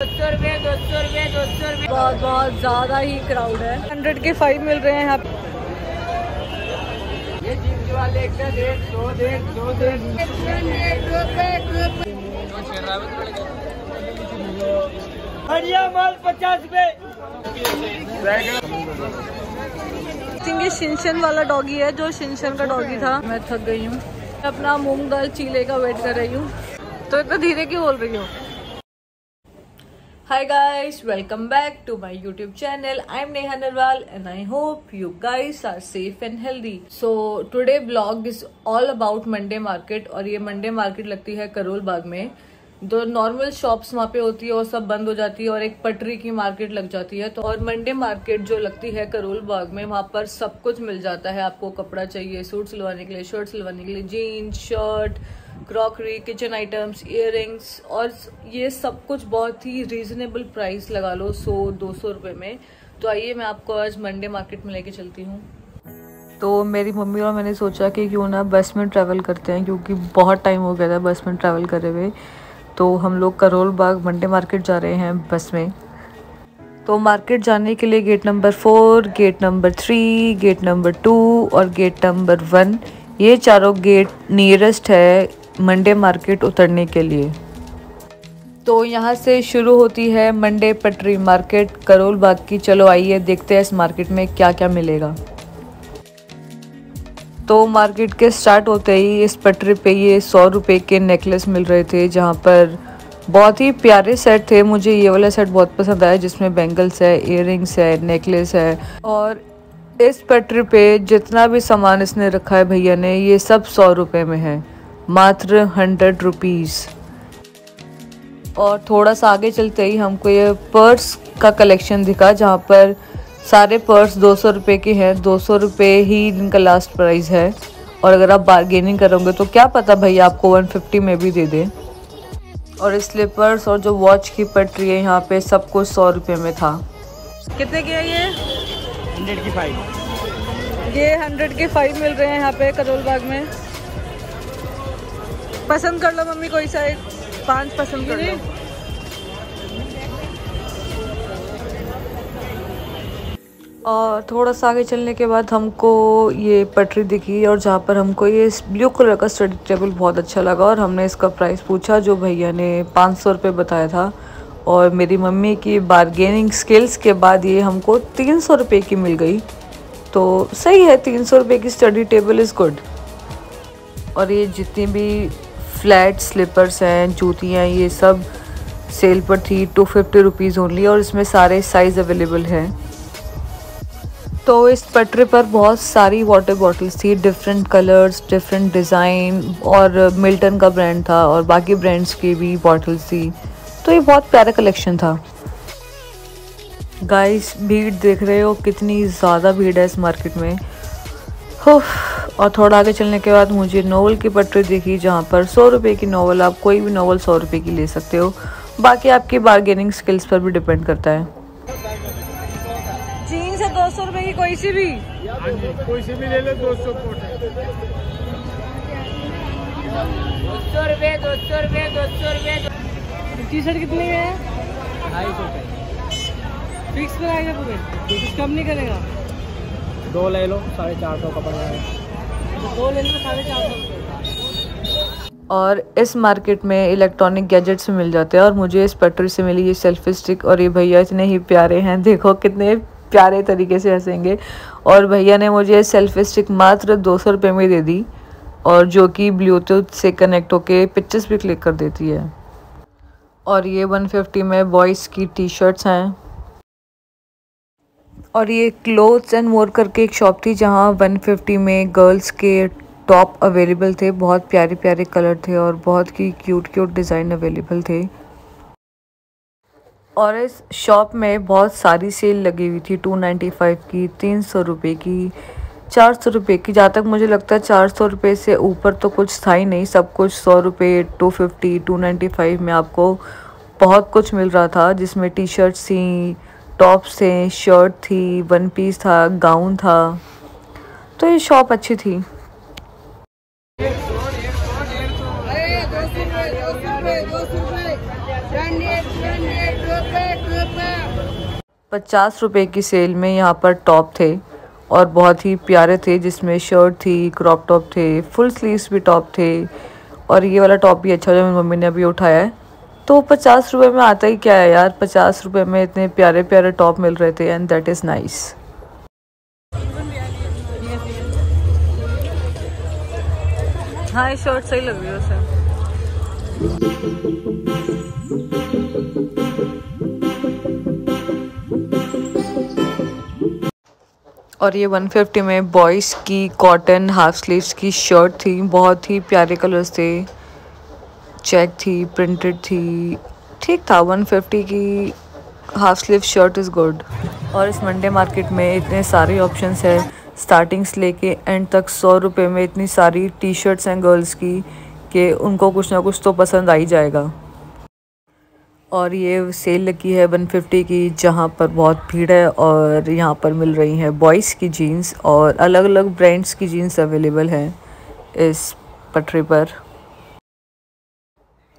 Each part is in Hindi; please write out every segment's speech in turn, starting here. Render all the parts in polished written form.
200 बहुत ज़्यादा ही क्राउड है। 100 के 5 मिल रहे हैं यहाँ पे। ये जीप वाले 100 बढ़िया माल 50 रुपए। ये शिनशन वाला डॉगी है, जो शिनशन का डॉगी था। मैं थक गई हूँ, अपना मूंग दाल चीले का वेट कर रही हूँ। तो इतना धीरे क्यों बोल रही हो? Hi guys, welcome back to my YouTube channel. I'm Neha Narwal and I hope you guys are safe and healthy. So today vlog is all about Monday market और ये Monday market लगती है करोल बाग में। जो नॉर्मल शॉप्स वहाँ पे होती है वो सब बंद हो जाती है और एक पटरी की मार्केट लग जाती है। तो और मंडे मार्केट जो लगती है करोल बाग में, वहाँ पर सब कुछ मिल जाता है। आपको कपड़ा चाहिए, सूट सिलवाने के लिए, शर्ट सिलवाने के लिए, jeans, shirt, crockery, kitchen items, earrings और ये सब कुछ बहुत ही रीजनेबल प्राइस लगा लो, 100-200 रुपये में। तो आइए मैं आपको आज मंडे मार्केट में लेके चलती हूँ। तो मेरी मम्मी और मैंने सोचा कि क्यों ना बस में ट्रैवल करते हैं, क्योंकि बहुत टाइम हो गया था बस में ट्रैवल करे हुए। तो हम लोग करोल बाग मंडे मार्केट जा रहे हैं बस में। तो मार्केट जाने के लिए gate number 4, gate number 3, gate number 2 और गेट नंबर 1, ये चारों गेट नियरेस्ट है मंडे मार्केट उतरने के लिए। तो यहाँ से शुरू होती है मंडे पटरी मार्केट करोल बाग की। चलो आइए देखते हैं इस मार्केट में क्या क्या मिलेगा। तो मार्केट के स्टार्ट होते ही इस पटरी पे ये 100 रुपये के नेकलेस मिल रहे थे, जहाँ पर बहुत ही प्यारे सेट थे। मुझे ये वाला सेट बहुत पसंद आया, जिसमें बैंगल्स है, इयररिंग्स है, नेकलेस है। और इस पटरी पे जितना भी सामान इसने रखा है भैया ने, ये सब 100 रुपये में है, मात्र 100 रुपीज़। और थोड़ा सा आगे चलते ही हमको ये पर्स का कलेक्शन दिखा, जहाँ पर सारे पर्स 200 रुपये के हैं। 200 रुपये ही इनका लास्ट प्राइस है और अगर आप बार्गेनिंग करोगे तो क्या पता भैया आपको 150 में भी दे दे। और स्लीपर्स और जो वॉच की पटरी है यहाँ पे सब कुछ 100 रुपये में था। कितने के है ये? 100 की 5। ये 100 के 5 मिल रहे हैं यहाँ पे करोल बाग में। पसंद कर लो मम्मी, कोई सा 5 पसंद कर लो। और थोड़ा सा आगे चलने के बाद हमको ये पटरी दिखी और जहाँ पर हमको ये ब्लू कलर का स्टडी टेबल बहुत अच्छा लगा और हमने इसका प्राइस पूछा, जो भैया ने 500 रुपये बताया था। और मेरी मम्मी की बार्गेनिंग स्किल्स के बाद ये हमको 300 रुपये की मिल गई। तो सही है, 300 रुपये की स्टडी टेबल इज़ गुड। और ये जितनी भी फ्लैट स्लीपर्स हैं, जूतियाँ, ये सब सेल पर थी 250 रुपीज़ ओनली और इसमें सारे साइज़ अवेलेबल हैं। तो इस पटरी पर बहुत सारी वाटर बॉटल्स थी, डिफरेंट कलर्स, डिफरेंट डिज़ाइन, और मिल्टन का ब्रांड था और बाकी ब्रांड्स की भी बॉटल्स थी। तो ये बहुत प्यारा कलेक्शन था। गाइस भीड़ देख रहे हो, कितनी ज़्यादा भीड़ है इस मार्केट में। और थोड़ा आगे चलने के बाद मुझे नॉवल की पटरी दिखी, जहाँ पर 100 रुपये की नॉवल, आप कोई भी नॉवल 100 रुपये की ले सकते हो। बाकी आपकी बार्गेनिंग स्किल्स पर भी डिपेंड करता है। जीन्स है 200 रुपये की, कोई सी भी? कोई सी भी ले लो, 200 कोट है। 200 रुपये, 200 रुपये, 200 रुपये। टी शर्ट कितने में है? 250 रुपये। फिक्स कराएगा पूरे, कुछ कम नहीं करेगा? 2 ले लो, 450 का पड़ जाएगा। 2 ले लो, 450। और इस मार्केट में इलेक्ट्रॉनिक गैजेट्स मिल जाते हैं और मुझे इस पटरी से मिली ये सेल्फी स्टिक। और ये भैया इतने ही प्यारे हैं, देखो कितने प्यारे तरीके से हंसेंगे। और भैया ने मुझे सेल्फी स्टिक मात्र 200 रुपये में दे दी, और जो कि ब्लूटूथ से कनेक्ट होके पिक्चर्स भी क्लिक कर देती है। और ये 150 में बॉयज़ की टी शर्ट्स हैं। और ये क्लोथ्स एंड मोर करके एक शॉप थी, जहाँ 150 में गर्ल्स के टॉप अवेलेबल थे। बहुत प्यारे प्यारे कलर थे और बहुत ही क्यूट क्यूट डिज़ाइन अवेलेबल थे। और इस शॉप में बहुत सारी सेल लगी हुई थी, 295 की, 300 रुपये की, 400 रुपये की। जहाँ तक मुझे लगता है 400 रुपये से ऊपर तो कुछ था ही नहीं, सब कुछ 100 रुपये, 250, 295 में आपको बहुत कुछ मिल रहा था, जिसमें टी शर्ट्स थी, टॉप्स थे, शर्ट थी, 1 पीस था, गाउन था। तो ये शॉप अच्छी थी। ₹50 की सेल में यहाँ पर टॉप थे और बहुत ही प्यारे थे, जिसमें शर्ट थी, क्रॉप टॉप थे, फुल स्लीव्स भी टॉप थे। और ये वाला टॉप भी अच्छा जो मेरी मम्मी ने अभी उठाया है। तो ₹50 में आता ही क्या है यार, ₹50 में इतने प्यारे प्यारे टॉप मिल रहे थे एंड दैट इज़ नाइस। हाँ, ये शर्ट सही लग रही है उसे। और ये 150 में बॉयज़ की कॉटन हाफ स्लीव्स की शर्ट थी, बहुत ही प्यारे कलर्स थे, चेक थी, प्रिंटेड थी, ठीक था। 150 की half sleeve shirt is good. और इस मंडे मार्केट में इतने सारे ऑप्शंस है, स्टार्टिंग से लेके एंड तक ₹100 में इतनी सारी टी शर्ट्स हैं गर्ल्स की कि उनको कुछ ना कुछ तो पसंद आ ही जाएगा। और ये सेल लगी है 150 की, जहाँ पर बहुत भीड़ है और यहाँ पर मिल रही हैं बॉयज़ की जीन्स और अलग अलग ब्रांड्स की जीन्स अवेलेबल हैं इस पटरी पर।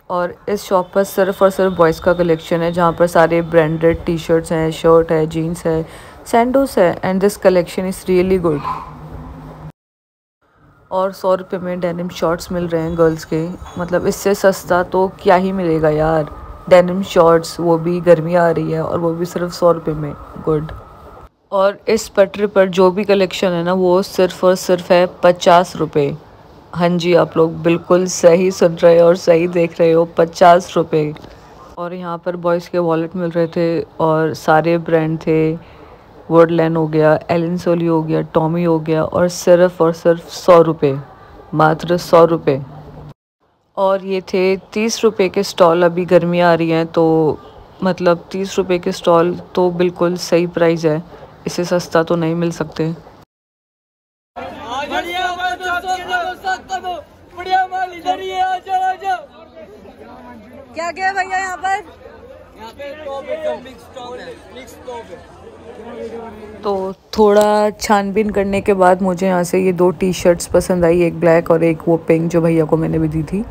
और इस शॉप पर सिर्फ और सिर्फ बॉयज़ का कलेक्शन है, जहाँ पर सारे ब्रांडेड टी शर्ट्स हैं, शर्ट है, जीन्स है, सैंडोस है and this collection is really good. और ₹100 में डेनिम शॉर्ट्स मिल रहे हैं गर्ल्स के, मतलब इससे सस्ता तो क्या ही मिलेगा यार। डेनिम शॉर्ट्स, वो भी गर्मी आ रही है और वो भी सिर्फ ₹100 में, गुड। और इस पटरी पर जो भी कलेक्शन है ना, वो सिर्फ और सिर्फ है ₹50। हाँ जी, आप लोग बिल्कुल सही सुन रहे हो और सही देख रहे हो, ₹50। और यहाँ पर बॉयज़ के वॉलेट मिल रहे थे और सारे ब्रांड थे, वुडलैंड हो गया, एलन सोली हो गया, टॉमी हो गया, और सिर्फ ₹100, मात्र ₹100। और ये थे ₹30 के स्टॉल। अभी गर्मी आ रही है तो मतलब ₹30 के स्टॉल तो बिल्कुल सही प्राइस है, इससे सस्ता तो नहीं मिल सकते। क्या क्या भैया यहाँ पर? तो थोड़ा छानबीन करने के बाद मुझे यहाँ से ये 2 टी शर्ट्स पसंद आई, एक ब्लैक और एक वो पिंक जो भैया को मैंने भी दी थी।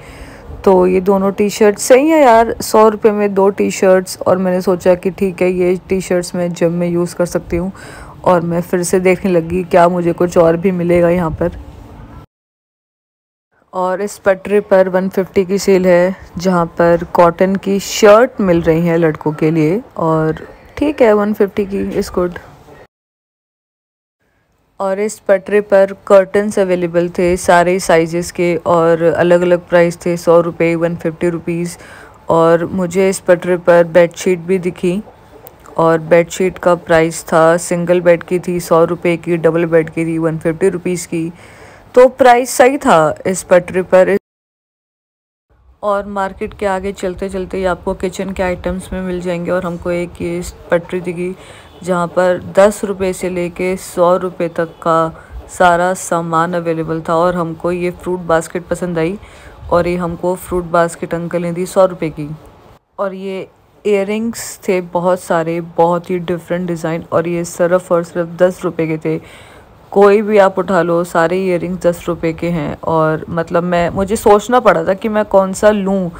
तो ये दोनों टी शर्ट्स सही है यार, ₹100 में 2 टी शर्ट्स। और मैंने सोचा कि ठीक है, ये टी शर्ट्स मैं जिम में यूज़ कर सकती हूँ। और मैं फिर से देखने लगी क्या मुझे कुछ और भी मिलेगा यहाँ पर। और इस पटरी पर 150 की सेल है, जहाँ पर कॉटन की शर्ट मिल रही हैं लड़कों के लिए, और ठीक है 150 की इज़ गुड। और इस पटरी पर कर्टन्स अवेलेबल थे सारे साइजेस के और अलग अलग प्राइस थे, ₹100, ₹150। और मुझे इस पटरी पर बेडशीट भी दिखी और बेडशीट का प्राइस था, सिंगल बेड की थी ₹100 की, डबल बेड की थी ₹150 की। तो प्राइस सही था इस पटरी पर। और मार्केट के आगे चलते चलते ही आपको किचन के आइटम्स में मिल जाएंगे। और हमको एक ये पटरी दिखी जहाँ पर ₹10 से लेके ₹100 तक का सारा सामान अवेलेबल था। और हमको ये फ्रूट बास्केट पसंद आई और ये हमको फ्रूट बास्केट अंकल ने दी ₹100 की। और ये इयररिंग्स थे बहुत सारे, बहुत ही डिफरेंट डिज़ाइन, और ये सिर्फ और सिर्फ ₹10 के थे। कोई भी आप उठा लो, सारे इयररिंग्स ₹10 के हैं। और मतलब मुझे सोचना पड़ा था कि मैं कौन सा लूँ,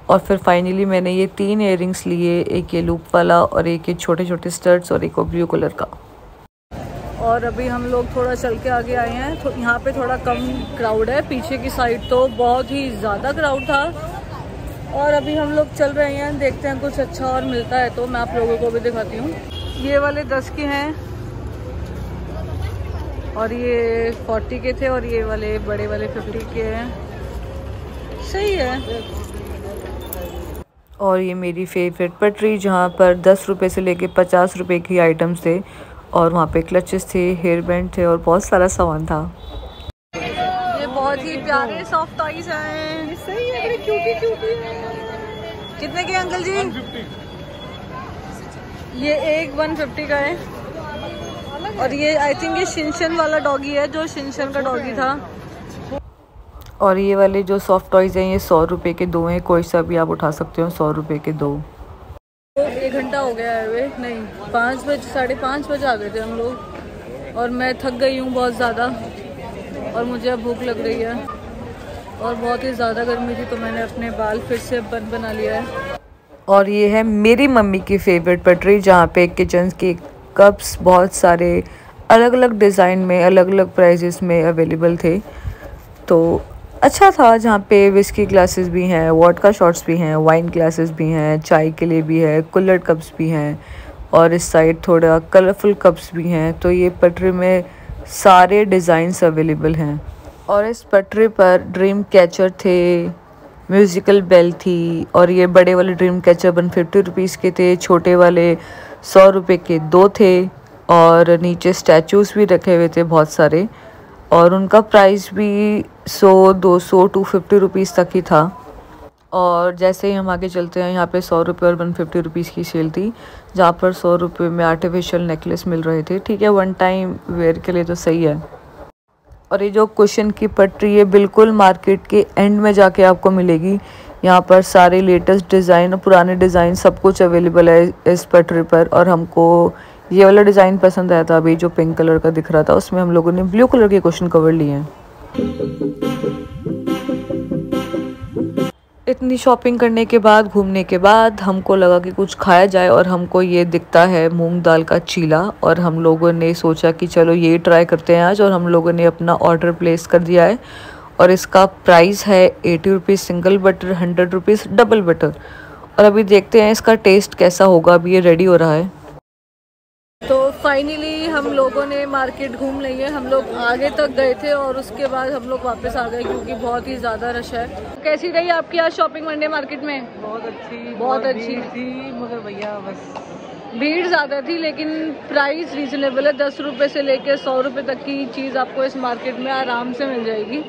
और फिर फाइनली मैंने ये 3 इयररिंग्स लिए, एक ये लूप वाला और एक ये छोटे छोटे स्टड्स और एक ब्लू कलर का। और अभी हम लोग थोड़ा चल के आगे आए हैं, तो यहाँ पे थोड़ा कम क्राउड है, पीछे की साइड तो बहुत ही ज़्यादा क्राउड था। और अभी हम लोग चल रहे हैं, देखते हैं कुछ अच्छा और मिलता है तो मैं आप लोगों को भी दिखाती हूँ। ये वाले 10 के हैं और ये 40 के थे, और ये वाले बड़े वाले 50 के हैं, सही है। और ये मेरी फेवरेट पटरी, जहाँ पर ₹10 से लेके ₹50 की आइटम्स थे, और वहाँ पे क्लचेस थे, हेयर बैंड थे और बहुत सारा सामान था। ये बहुत ही प्यारे सॉफ्ट टॉयज हैं, सही है, बड़े क्यूटी क्यूटी हैं। कितने के अंकल जी? 150। ये एक 150 का है। और ये आई थिंक ये शिनशन वाला डॉगी है, जो शिनशन का डॉगी था। और ये वाले जो सॉफ्ट टॉयज हैं, ये ₹100 के 2 हैं, कोई सा भी आप उठा सकते हो, ₹100 के 2। 1 घंटा हो गया है वे, नहीं 5 बजे, 5:30 बजे आ गए थे हम लोग। और मैं थक गई हूँ बहुत ज़्यादा, और मुझे अब भूख लग रही है, और बहुत ही ज़्यादा गर्मी थी, तो मैंने अपने बाल फिर से बना लिया है। और ये है मेरी मम्मी की फेवरेट पटरी, जहाँ पे किचन के कप्स बहुत सारे अलग अलग डिज़ाइन में अलग अलग प्राइजेस में अवेलेबल थे। तो अच्छा था, जहाँ पे विस्की ग्लासेस भी हैं, वोडका शॉट्स भी हैं, वाइन ग्लासेस भी हैं, चाय के लिए भी है, कुल्हड़ कप्स भी हैं और इस साइड थोड़ा कलरफुल कप्स भी हैं। तो ये पटरी में सारे डिज़ाइंस अवेलेबल हैं। और इस पटरी पर ड्रीम कैचर थे, म्यूज़िकल बेल थी, और ये बड़े वाले ड्रीम कैचर 150 रुपीज़ के थे, छोटे वाले 100 रुपये के 2 थे और नीचे स्टैचूज़ भी रखे हुए थे बहुत सारे, और उनका प्राइस भी 100, 200, 250 रुपीज़ तक ही था। और जैसे ही हम आगे चलते हैं, यहाँ पे 100 रुपये और 150 रुपीज़ की सेल थी, जहाँ पर 100 रुपये में आर्टिफिशियल नेकलेस मिल रहे थे। ठीक है, वन टाइम वेयर के लिए तो सही है। और ये जो कुशन की पटरी है बिल्कुल मार्केट के एंड में जाके आपको मिलेगी। यहाँ पर सारे लेटेस्ट डिज़ाइन और पुराने डिज़ाइन सब कुछ अवेलेबल है इस पटरी पर। और हमको ये वाला डिज़ाइन पसंद आया था, अभी जो पिंक कलर का दिख रहा था, उसमें हम लोगों ने ब्लू कलर के कुशन कवर लिए हैं। इतनी शॉपिंग करने के बाद, घूमने के बाद, हमको लगा कि कुछ खाया जाए, और हमको ये दिखता है मूंग दाल का चीला, और हम लोगों ने सोचा कि चलो ये ट्राई करते हैं आज। और हम लोगों ने अपना ऑर्डर प्लेस कर दिया है और इसका प्राइस है 80 rupees single butter, 100 rupees double butter. और अभी देखते हैं इसका टेस्ट कैसा होगा। अभी ये रेडी हो रहा है। तो फाइनली हम लोगों ने मार्केट घूम ली है। हम लोग आगे तक गए थे और उसके बाद हम लोग वापस आ गए क्योंकि बहुत ही ज़्यादा रश है। कैसी रही आपकी आज शॉपिंग मंडे मार्केट में? बहुत अच्छी थी, मगर भैया बस भीड़ ज़्यादा थी, लेकिन प्राइस रीजनेबल है। 10 रुपये से लेकर 100 रुपये तक की चीज़ आपको इस मार्केट में आराम से मिल जाएगी।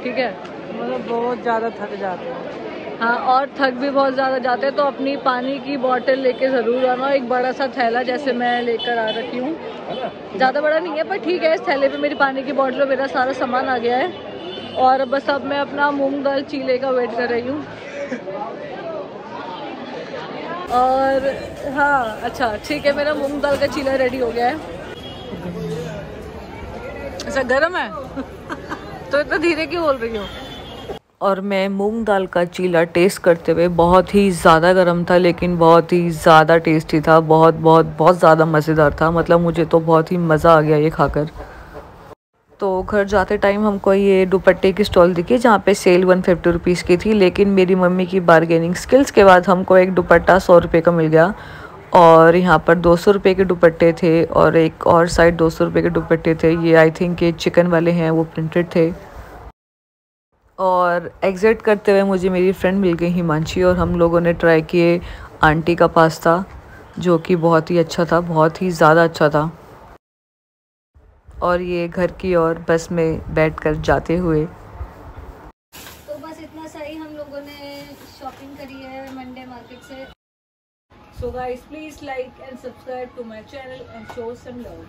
ठीक है, मतलब बहुत ज़्यादा थक जाते हैं। हाँ, और थक भी बहुत ज़्यादा जाते हैं, तो अपनी पानी की बोतल लेके ज़रूर आना। एक बड़ा सा थैला जैसे मैं लेकर आ रखी हूँ, ज़्यादा बड़ा नहीं है पर ठीक है। इस थैले पे मेरी पानी की बोतल और मेरा सारा सामान आ गया है। और बस अब मैं अपना मूंग दाल चीले का वेट कर रही हूँ। और हाँ, अच्छा ठीक है, मेरा मूंग दाल का चीला रेडी हो गया है। अच्छा, गर्म है? तो इतना धीरे क्यों बोल रही हो? और मैं मूंग दाल का चीला टेस्ट करते हुए, बहुत ही ज़्यादा गर्म था लेकिन बहुत ही ज़्यादा टेस्टी था। बहुत बहुत बहुत ज़्यादा मज़ेदार था। मतलब मुझे तो बहुत ही मज़ा आ गया ये खाकर। तो घर जाते टाइम हमको ये दुपट्टे की स्टॉल दिखी, जहाँ पे सेल 150 रुपीज़ की थी, लेकिन मेरी मम्मी की बार्गेनिंग स्किल्स के बाद हमको एक दुपट्टा 100 रुपये का मिल गया। और यहाँ पर 200 रुपये के दुपट्टे थे और एक और साइड 200 रुपये के दुपट्टे थे। ये आई थिंक ये चिकन वाले हैं, वो प्रिंटेड थे। और एग्ज़िट करते हुए मुझे मेरी फ्रेंड मिल गई हिमांशी, और हम लोगों ने ट्राई किए आंटी का पास्ता, जो कि बहुत ही अच्छा था, बहुत ही ज़्यादा अच्छा था। और ये घर की ओर बस में बैठकर जाते हुए। तो बस इतना सही हम लोगों ने शॉपिंग करी है मंडे मार्केट से। So guys, please like and subscribe to my channel and show some love.